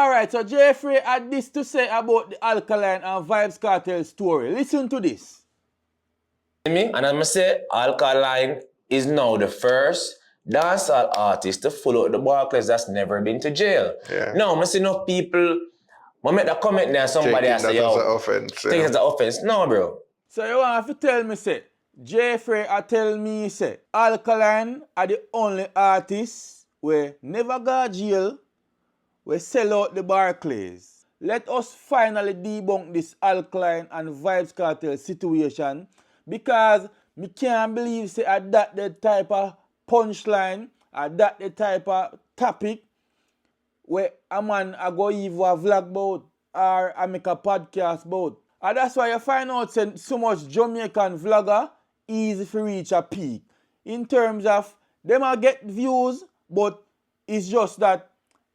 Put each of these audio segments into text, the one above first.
Alright, so Jeffrey had this to say about the Alkaline and Vybz Cartel story. Listen to this. Me? And I'm say Alkaline is now the first dancehall artist to follow the Barclays that's never been to jail. Yeah. Now, I see enough people, I make that comment there, somebody has say, yo, offense. take it as an offense. No, bro. So you want to tell me, say, Jeffrey tell me, say, Alkaline are the only artist where never got jail, we sell out the Barclays. Let us finally debunk this Alkaline and Vybz Cartel situation because me can't believe say that the type of punchline or that the type of topic where a man a go even a vlog about or a make a podcast about. And that's why you find out say so much Jamaican vlogger easy to reach a peak. In terms of them a get views, but it's just that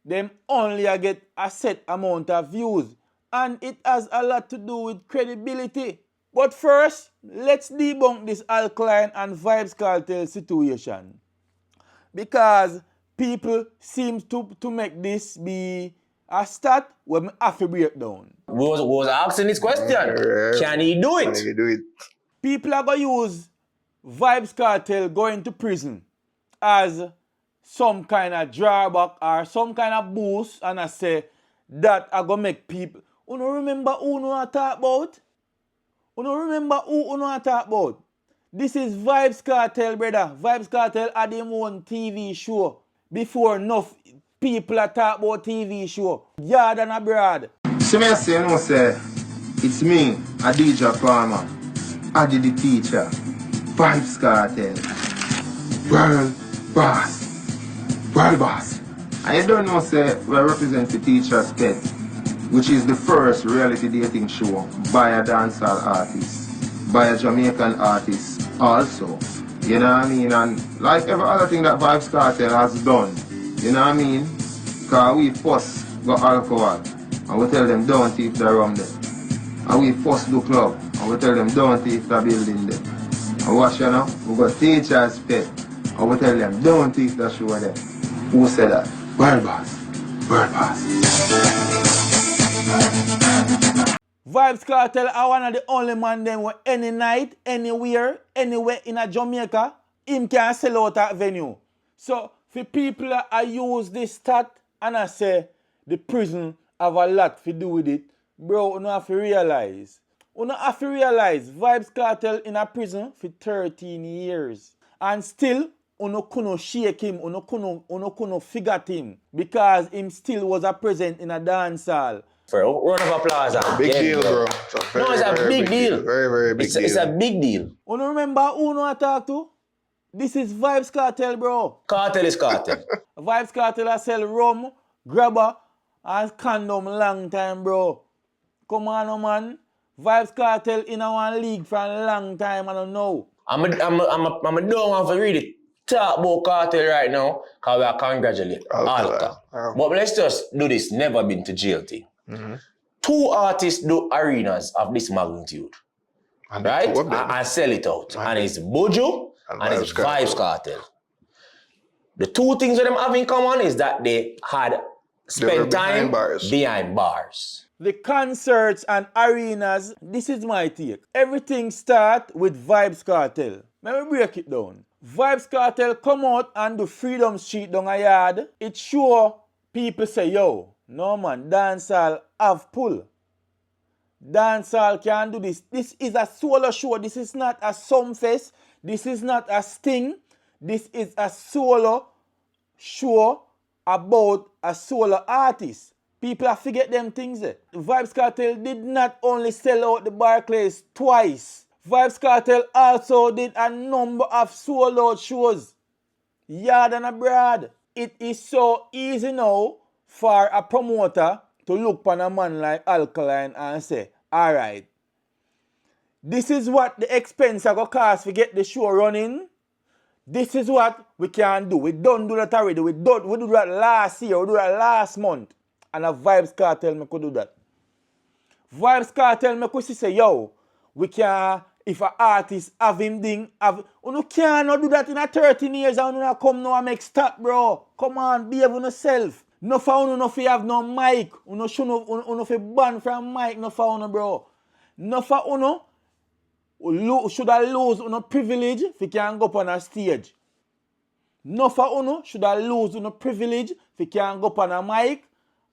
them only get a set amount of views. And it has a lot to do with credibility. But first, let's debunk this Alkaline and Vybz Cartel situation. Because people seem to make this be a stat where we have to break down. Was asking this question. Can he do it? Can he do it? People are going to use Vybz Cartel going to prison as some kind of drawback or some kind of boost, and I say that are going to make people. You know, remember who you talk about? You know, remember who you talk about? This is Vybz Cartel, brother. Vybz Cartel had him own TV show before enough people are talk about TV show. Yard and abroad. So me say, no say, it's me, a DJ Farmer, Adi the teacher, Vybz Cartel, World Boss. And you don't know say, we represent the Teacher's Pet, which is the first reality dating show by a dancehall artist, by a Jamaican artist also. You know what I mean? And like every other thing that Vybz Cartel has done, you know what I mean? Because we first got alcohol, and we tell them don't thief the rum there. And we first do club, and we tell them don't thief the building there. And watch you know, we got Teacher's Pet, and we tell them don't thief the show there. Who said that? World Boss. Vybz Cartel are one of the only man them where any night, anywhere, anywhere in a Jamaica, him can sell out at venue. So, for people that use this stat and I say the prison have a lot to do with it, bro, you have to realize. Vybz Cartel in a prison for 13 years. And still, you couldn't shake him, you couldn't figure him because him still was a present in a dance hall. For a round of applause. Big deal, bro. It's a big deal. Very, very big deal. It's a big deal. You remember who I talk to? This is Vybz Cartel, bro. Cartel is cartel. Vybz Cartel sell rum, grabber, and condom long time, bro. Come on, man. Vybz Cartel in our league for a long time, I don't know. I'm a don't want to really talk about Cartel right now, because we are congratulate Alka. But let's just do this, never been to jail thing. Two artists do arenas of this magnitude. Right? And sell it out. And it's Bojo and it's Vybz Cartel. The two things that them have in common is that they had spent time behind bars. The concerts and arenas, this is my take. Everything starts with Vybz Cartel. Let me break it down. Vybz Cartel come out and do Freedom Street down a yard. It sure people say, yo, no man, dancehall have pull. Dancehall can do this. This is a solo show. This is not a Sumfest. This is not a Sting. This is a solo show about a solo artist. People have forget them things. Vybz Cartel did not only sell out the Barclays twice. Vybz Cartel also did a number of sold-out shows. Yard and abroad. It is so easy now for a promoter to look upon a man like Alkaline and say, alright, this is what the expense are going to cost to get the show running. This is what we can do. We don't do that already. We do that last year. We do that last month. And a Vybz Cartel me could do that. Vybz Cartel me could say, yo, we can, if an artist have him thing, you cannot do that in a 13 years and you come now and make stop, bro. Come on, behave on yourself. No for uno no fi have no mic. Uno fi ban from mic no for uno, bro. No for uno should I lose uno privilege fi can go up on a stage. No for uno should I lose uno privilege fi can go up on a mic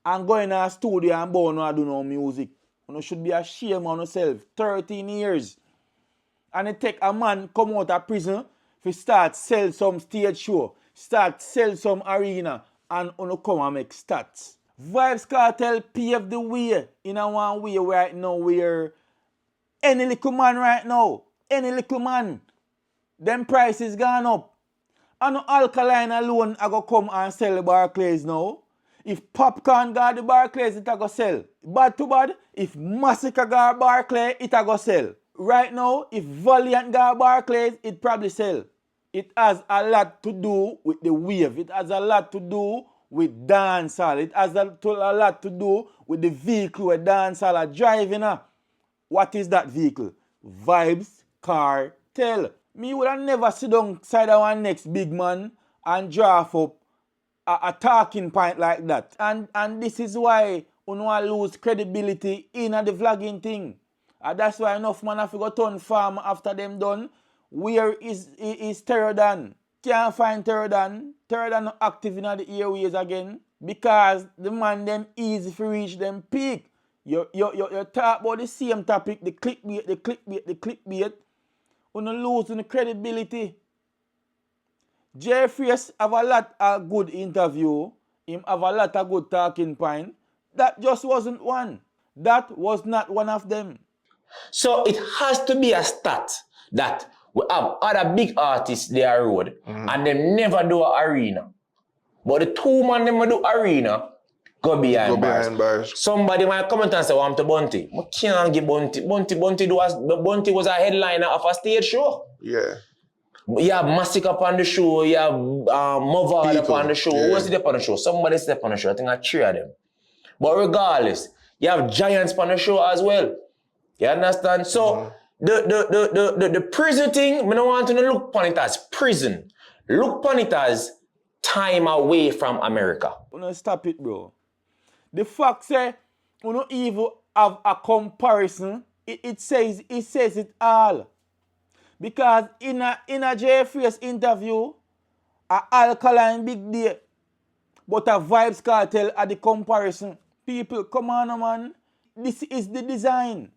and go in a studio and bow and do no music. Uno should be ashamed of yourself. 13 years. And it take a man come out of prison fi start sell some stage show, start sell some arena, and uno come and make stats. Vybz Cartel pave the way in a one way right now where any little man right now, any little man, them prices gone up. And no Alkaline alone I go come and sell the Barclays now. If Popcorn got the Barclays, it a go sell. Bad to bad, if Massacre got Barclays, it a go sell. Right now, if Valiant got Barclays, it probably sell. It has a lot to do with the wave. It has a lot to do with dancehall. It has a lot to do with the vehicle where dancehall are driving. What is that vehicle? Vybz Cartel. Me would have never sit down side of one next big man and draft up a talking point like that. And this is why you lose credibility in the vlogging thing. And that's why enough man have to go turn farm after them done. Where is Terrodan? Can't find Terrodan. Terrodan not active in the airways again. Because the man them easy to reach them peak. You talk about the same topic, the clickbait. You lose the credibility. Jaii frais have a lot of good interview. Him have a lot of good talking point. That just wasn't one. That was not one of them. So it has to be a stat that we have other big artists there road and them never do an arena. But the two man them do arena go behind bars. Somebody might comment and say, well, I'm to Bunty. I can't give Bunty. Bunty was a headliner of a stage show. Yeah. You have Massacre upon the show, you have Movad upon the show. Yeah. Who was it upon the show? Somebody step on the show. I think I three of them. But regardless, you have giants upon the show as well. You understand? So the prison thing, I don't want to look upon it as prison. Look upon it as time away from America. Stop it, bro. The fact say you don't even have a comparison, it says it all. Because in a Jaii frais interview, a Alkaline big day, but a Vybz Cartel at the comparison. People, come on, man. This is the design.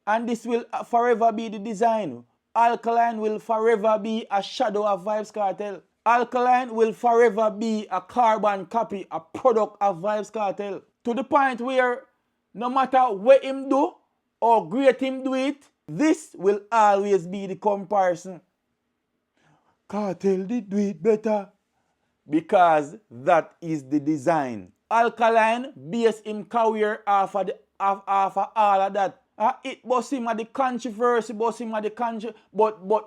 And this will forever be the design. Alkaline will forever be a shadow of Vybz Cartel. Alkaline will forever be a carbon copy, a product of Vybz Cartel. To the point where no matter what him do or great him do it, this will always be the comparison. Cartel did do it better. Because that is the design. Alkaline base him career off of all of that. It was him at the controversy, but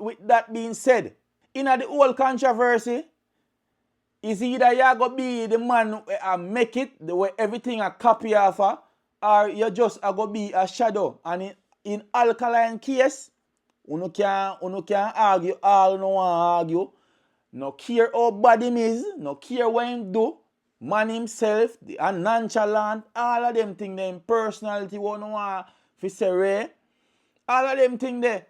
with that being said, in the whole controversy, is either you go be the man make it, the way everything a copy of, or you just go be a shadow. And in Alkaline case, you can argue all you want to argue. No care how bad him is, no care what him do. Man himself, the nonchalant, all of them things, them personality, what no want to say, all of them things there.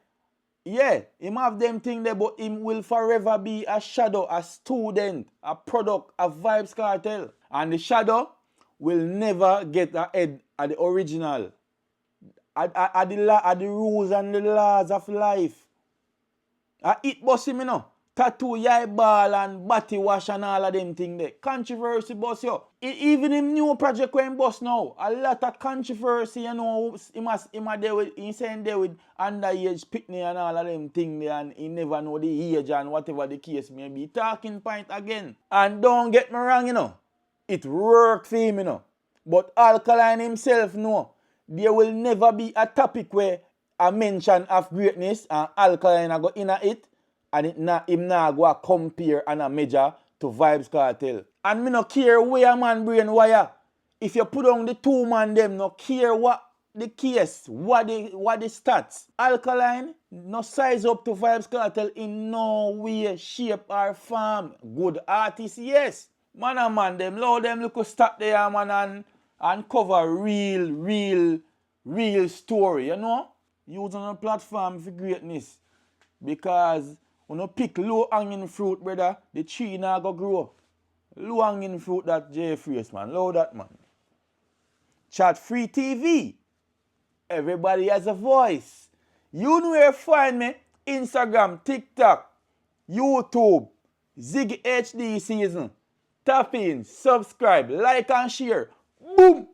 Yeah, him have them things there, but him will forever be a shadow, a student, a product of Vybz Cartel. And the shadow will never get ahead of the original. At the rules and the laws of life. It boss him, you know. Tattoo, Jaii ball and body wash and all of them things there. Controversy boss yo. Even him new project when him boss now. A lot of controversy, you know. He saying there with underage picnic and all of them things there, and he never know the age and whatever the case may be. Talking point again. And don't get me wrong, you know. It worked for him, you know. But Alkaline himself know. There will never be a topic where a mention of greatness and Alkaline go in it. And him not go compare and a measure to Vybz Cartel. And me no care where a man brain wire. If you put on the two man them, no care what the case, what the stats. Alkaline no size up to Vybz Cartel in no way, shape or form. Good artist, yes. Man and man, them low them look stop there, man, and cover real story, you know? Using a platform for greatness. Because when you pick low hanging fruit, brother, the tree now go grow. Low hanging fruit that Jaii frais, man. Low that, man. Chat Free TV. Everybody has a voice. You know where to find me. Instagram, TikTok, YouTube, Zig HD season. Tap in, subscribe, like and share. Boom!